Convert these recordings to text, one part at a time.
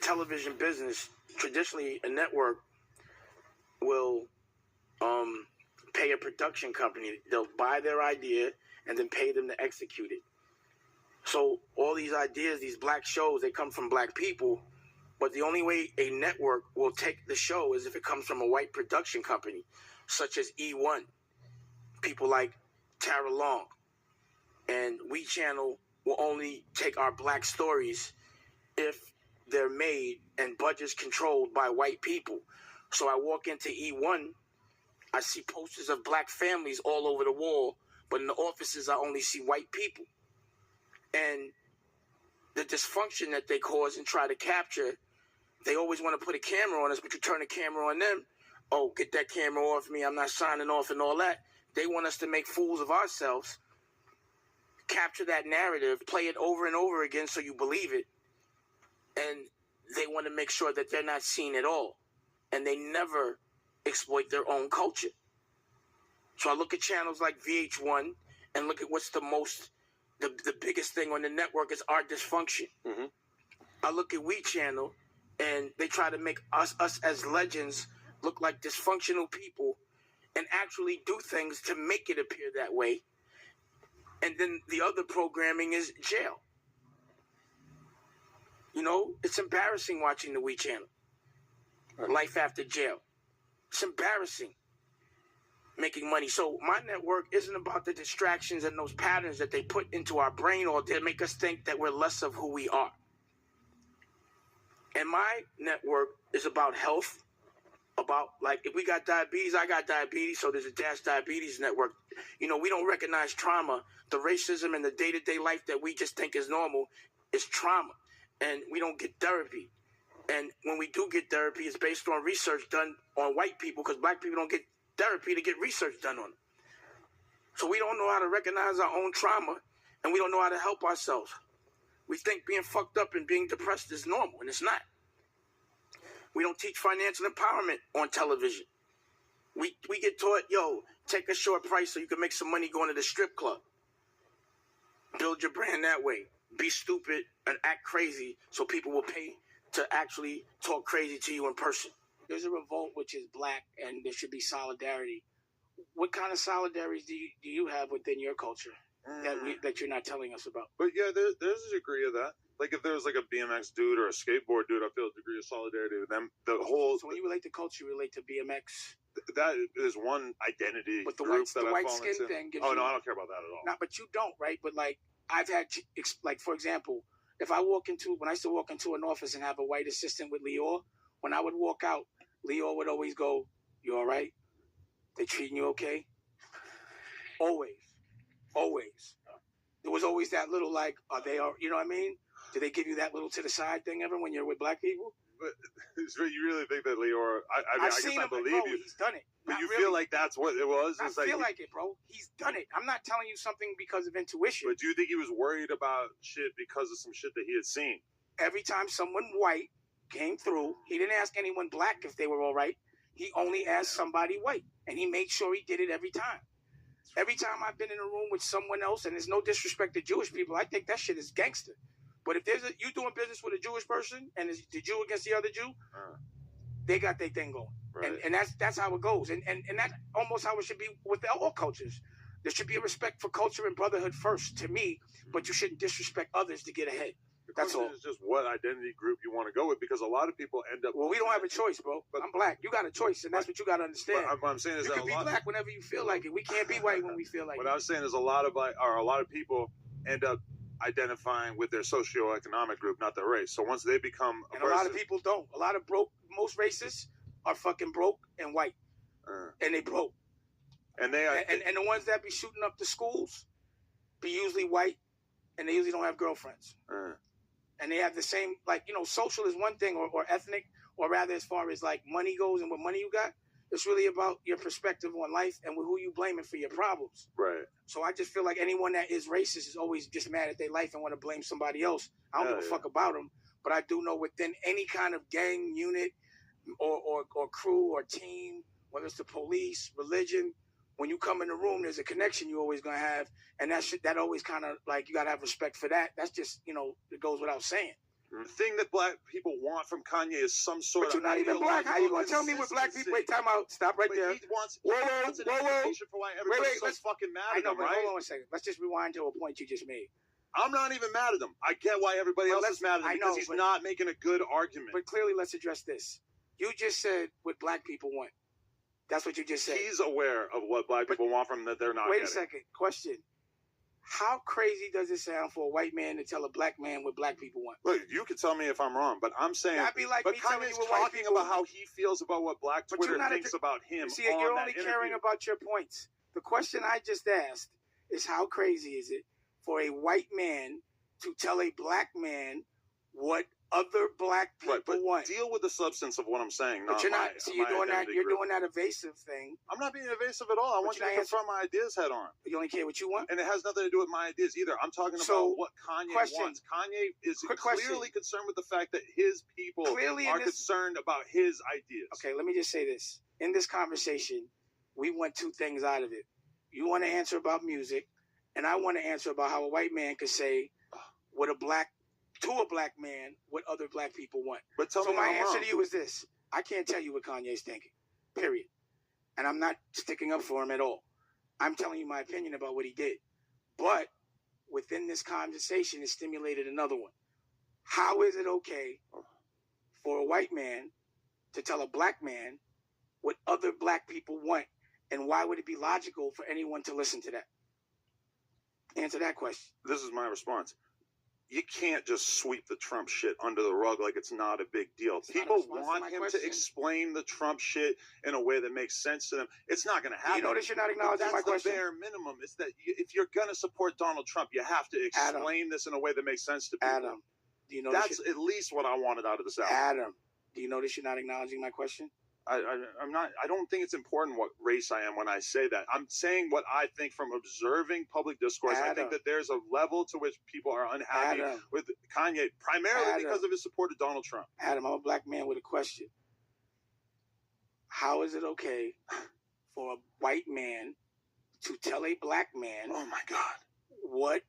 television business, traditionally a network will pay a production company. They'll buy their idea and then pay them to execute it. So all these ideas, these black shows, they come from black people, but the only way a network will take the show is if it comes from a white production company, such as E1. People like Tara Long and We Channel will only take our black stories if they're made and budgets controlled by white people. So I walk into E1, I see posters of black families all over the wall, but in the offices I only see white people. And the dysfunction that they cause and try to capture, they always want to put a camera on us, but you turn the camera on them, oh, get that camera off me, I'm not signing off and all that. They want us to make fools of ourselves, capture that narrative, play it over and over again so you believe it, and they want to make sure that they're not seen at all. And they never exploit their own culture. So I look at channels like VH1 and look at what's the biggest thing on the network is our dysfunction. Mm-hmm. I look at We Channel and they try to make us as legends look like dysfunctional people and actually do things to make it appear that way. And then the other programming is jail. You know, it's embarrassing watching the We Channel. Right. Life after jail. It's embarrassing making money. So my network isn't about the distractions and those patterns that they put into our brain or to make us think that we're less of who we are. And my network is about health, about like if we got diabetes, I got diabetes, so there's a Dash Diabetes network. You know, we don't recognize trauma. The racism and the day-to-day life that we just think is normal is trauma. And we don't get therapy. And when we do get therapy, it's based on research done on white people because black people don't get therapy to get research done on them. So we don't know how to recognize our own trauma and we don't know how to help ourselves. We think being fucked up and being depressed is normal, and it's not. We don't teach financial empowerment on television. We get taught, yo, take a short price so you can make some money going to the strip club. Build your brand that way. Be stupid and act crazy so people will pay to actually talk crazy to you in person. There's a revolt which is black and there should be solidarity. What kind of solidarity do you have within your culture that you're not telling us about? But yeah, there's a degree of that. Like if there's like a BMX dude or a skateboard dude, I feel a degree of solidarity with them. So when you relate to culture, you relate to BMX. That is one identity but the group white, that the I white fall skin into. thing gives no, I don't care about that at all. No, but you don't, right? But like I've had, like for example, when I used to walk into an office and have a white assistant with Lior, when I would walk out, Lior would always go, "You all right? They treating you okay?" Always. There was always that little like, you know what I mean? Do they give you that little to the side thing ever when you're with black people? But so you really think that Lior? I guess I believe bro, you. He's done it. But you really. feel like that's what it was? I feel like it, bro. He's done it. I'm not telling you something because of intuition. But do you think he was worried about shit because of some shit that he had seen? Every time someone white came through, he didn't ask anyone black if they were all right. He only asked somebody white. And he made sure he did it every time. Every time I've been in a room with someone else, and there's no disrespect to Jewish people, I think that shit is gangster. But if you doing business with a Jewish person and it's the Jew against the other Jew, they got their thing going. Right. And that's how it goes. And that's almost how it should be with all cultures. There should be a respect for culture and brotherhood first, to me, but you shouldn't disrespect others to get ahead. That's all. It's just what identity group you want to go with, because a lot of people end up... Well, we don't have a choice, bro. But I'm black. You got a choice, and that's what you got to understand. What I'm saying is you can be black whenever you feel like it. We can't be white when we feel like it. What I was saying is a lot of people end up identifying with their socioeconomic group, not their race. So once they become a lot of people don't. A lot of most racists are fucking broke and white, and they broke. And they are, and the ones that be shooting up the schools be usually white, and they usually don't have girlfriends. And they have the same, like, you know, social is one thing, or ethnic, or rather as far as like money goes and what money you got. It's really about your perspective on life and who you blaming for your problems. Right. So I just feel like anyone that is racist is always just mad at their life and want to blame somebody else. I don't give a fuck about them, but I do know within any kind of gang unit or crew or team, whether it's the police, religion, when you come in the room, there's a connection you always gonna have, and that always kind of like you gotta have respect for that. That's just, you know, it goes without saying. The thing that black people want from Kanye is some sort But of. you're not even black. How you gonna tell me what black people? Wait, time out. Stop right there. He wants Whoa. an explanation for why everybody's so Let's fucking mad I at know, him, but right? hold on a second. Let's just rewind to a point you just made. I'm not even mad at him. I get why everybody else is mad at him I because know, he's but- not making a good argument. But clearly, let's address this. You just said what black people want. That's what you just said. He's aware of what black people want from him that they're not Wait getting. a second. Question. How crazy does it sound for a white man to tell a black man what black people want? Look, you can tell me if I'm wrong, but I'm saying. That'd be like But me telling Kanye's you what white talking people about how he feels about what Black But Twitter you're not thinks about him. See, on you're that only interview. caring about your points. The question I just asked is how crazy is it for a white man to tell a black man what other black people Right, but want? deal with the substance of what I'm saying. But not you're my- not. See, you're my doing that. identity You're group. doing that evasive thing. I'm not being evasive at all. I want you you're to not confront my ideas head on. You only care what you want. And it has nothing to do with my ideas either. I'm talking So, about what Kanye question. wants. Kanye is Quick clearly question. concerned with the fact that his people Clearly in are this- concerned about his ideas. Okay, let me just say this. In this conversation, we want two things out of it. You want to answer about music, and I want to answer about how a white man could say what a black man what other black people want. But tell So me my I'm answer wrong. to you is this. I can't tell you what Kanye's thinking. Period. And I'm not sticking up for him at all. I'm telling you my opinion about what he did. But within this conversation, it stimulated another one. How is it okay for a white man to tell a black man what other black people want? And why would it be logical for anyone to listen to that? Answer that question. This is my response. You can't just sweep the Trump shit under the rug like it's not a big deal. It's not a People response to want my him question. to explain the Trump shit in a way that makes sense to them. It's not going to Do happen. you notice you're not But acknowledging that's my the question? bare minimum. It's that if you're going to support Donald Trump, you have to explain this in a way that makes sense to people. Adam, do you notice? That's at least what I wanted out of this album. Adam, do you notice you're not acknowledging my question? I'm not. I don't think it's important what race I am when I say that. I'm saying what I think from observing public discourse. I Adam. think that there's a level to which people are unhappy Adam. with Kanye, primarily Adam. because of his support of Donald Trump. Adam, I'm a black man with a question. How is it okay for a white man to tell a black man Oh my God! what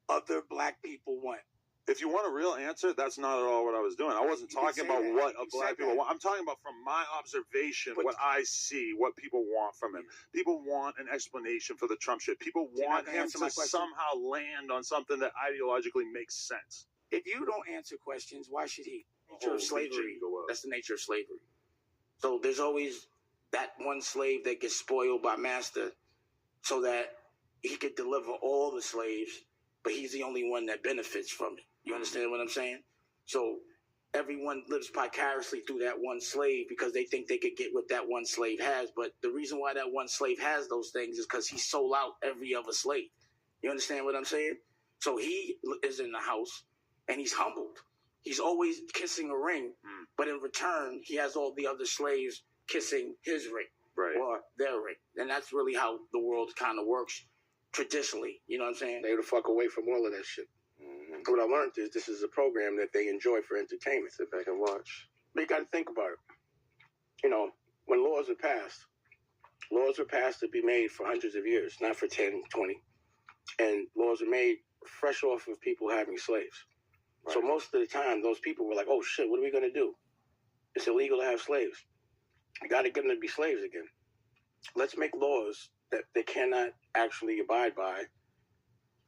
other black people want? If you want a real answer, that's not at all what I was doing. I wasn't You can talking say about that. what You a said black people that. want. I'm talking about from my observation, But- what I see, what people want from him. People want an explanation for the Trump shit. People You're not want gonna him answer my to question? somehow land on something that ideologically makes sense. If you don't answer questions, why should he? Nature of slavery. That's the nature of slavery. So there's always that one slave that gets spoiled by master so that he could deliver all the slaves, but he's the only one that benefits from it. You understand what I'm saying? So everyone lives vicariously through that one slave because they think they could get what that one slave has. But the reason why that one slave has those things is because he sold out every other slave. You understand what I'm saying? So he is in the house and he's humbled. He's always kissing a ring, but in return, he has all the other slaves kissing his ring Right. or their ring. And that's really how the world kind of works traditionally. You know what I'm saying? Stay the fuck away from all of that shit. What I learned is this is a program that they enjoy for entertainment. Sit back and watch. But you got to think about it. You know, when laws were passed to be made for hundreds of years, not for 10, 20. And laws were made fresh off of people having slaves. Right. So most of the time, those people were like, oh shit, what are we going to do? It's illegal to have slaves. We got to get them to be slaves again. Let's make laws that they cannot actually abide by.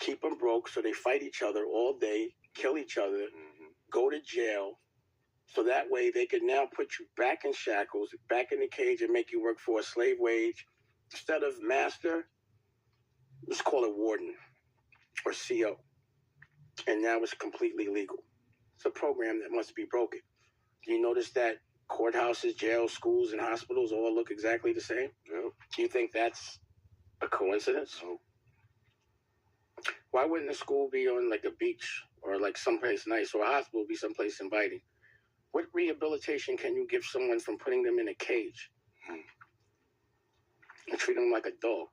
Keep them broke so they fight each other all day, kill each other, go to jail. So that way they can now put you back in shackles, back in the cage and make you work for a slave wage. Instead of master, let's call it warden or CO. And now it's completely legal. It's a program that must be broken. Do you notice that courthouses, jails, schools, and hospitals all look exactly the same? Yeah. Do you think that's a coincidence? No. Why wouldn't a school be on like a beach or like someplace nice, or a hospital be someplace inviting? What rehabilitation can you give someone from putting them in a cage and treat them like a dog?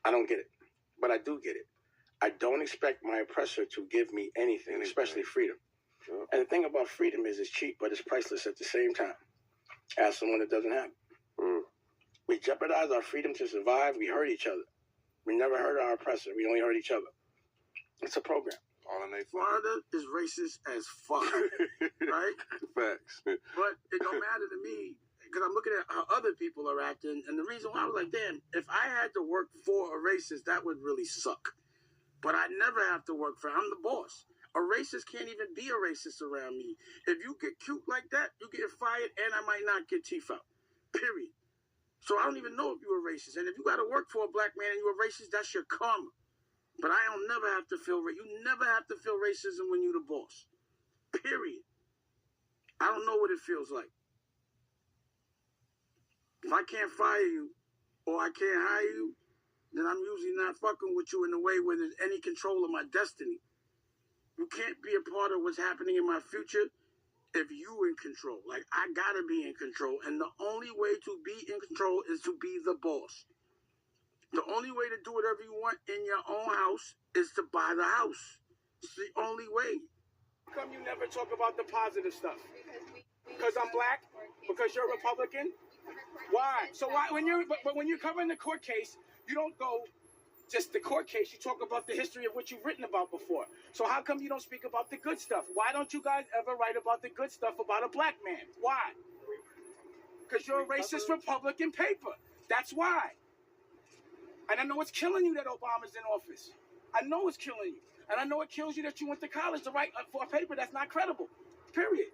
I don't get it, but I do get it. I don't expect my oppressor to give me anything, especially freedom. Sure. And the thing about freedom is it's cheap, but it's priceless at the same time. As someone that doesn't have it. We jeopardize our freedom to survive. We hurt each other. We never hurt our oppressor. We only hurt each other. It's a program. All in they Florida is racist as fuck, right? Facts. But it don't matter to me because I'm looking at how other people are acting, and the reason why I was like, damn, if I had to work for a racist, that would really suck. But I never have to work for. I'm the boss. A racist can't even be a racist around me. If you get cute like that, you get fired, and I might not get teeth out. Period. So I don't even know if you're a racist. And if you got to work for a black man and you're a racist, that's your karma. But I don't never have to feel you never have to feel racism when you're the boss. Period. I don't know what it feels like. If I can't fire you or I can't hire you, then I'm usually not fucking with you in a way where there's any control of my destiny. You can't be a part of what's happening in my future if you in control. Like, I gotta be in control. And the only way to be in control is to be the boss. The only way to do whatever you want in your own house is to buy the house. It's the only way. How come you never talk about the positive stuff? Because I'm black? Because you're a Republican? Why? So why when you're covering the court case, you don't go just the court case. You talk about the history of what you've written about before. So how come you don't speak about the good stuff? Why don't you guys ever write about the good stuff about a black man? Why? Because you're a racist Republican paper. That's why. And I know it's killing you that Obama's in office. I know it's killing you. And I know it kills you that you went to college to write for a paper that's not credible. Period.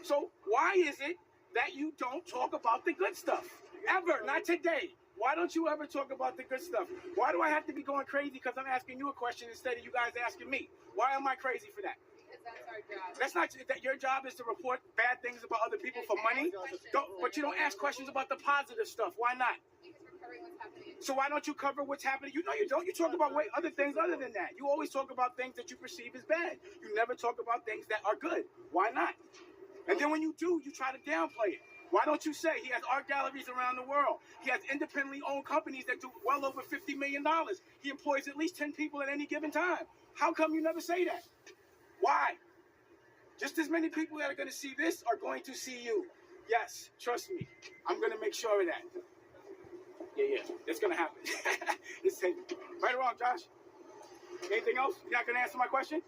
So why is it that you don't talk about the good stuff? Ever. Not today. Why don't you ever talk about the good stuff? Why do I have to be going crazy because I'm asking you a question instead of you guys asking me? Why am I crazy for that? Because that's our job. That's not that your job is to report bad things about other people for money. But you don't ask questions about the positive stuff. Why not? So why don't you cover what's happening? You know you don't. You talk about other things other than that. You always talk about things that you perceive as bad. You never talk about things that are good. Why not? And then when you do, you try to downplay it. Why don't you say he has art galleries around the world? He has independently owned companies that do well over $50 million. He employs at least 10 people at any given time. How come you never say that? Why? Just as many people that are going to see this are going to see you. Yes, trust me. I'm going to make sure of that. Yeah, it's gonna happen. It's safe. Right or wrong, Josh? Anything else? You're not gonna answer my question?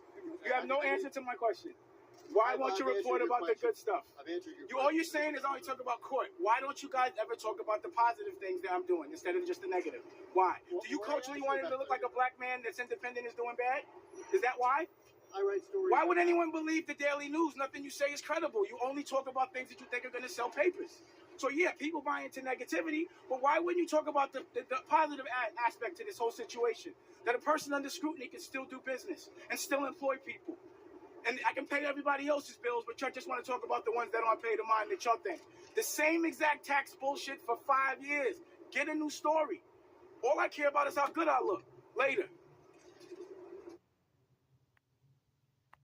You have no answer to my question. Why won't you report about the good stuff? All you're saying is only talk about court. Why don't you guys ever talk about the positive things that I'm doing instead of just the negative? Why? Do you culturally want him to look like a black man that's independent is doing bad? Is that why? I write stories. Why would anyone believe the Daily News? Nothing you say is credible. You only talk about things that you think are gonna sell papers. So yeah, people buy into negativity, but why wouldn't you talk about the positive aspect to this whole situation? That a person under scrutiny can still do business and still employ people. And I can pay everybody else's bills, but y'all just want to talk about the ones that aren't paid to mine that y'all think. The same exact tax bullshit for 5 years. Get a new story. All I care about is how good I look later.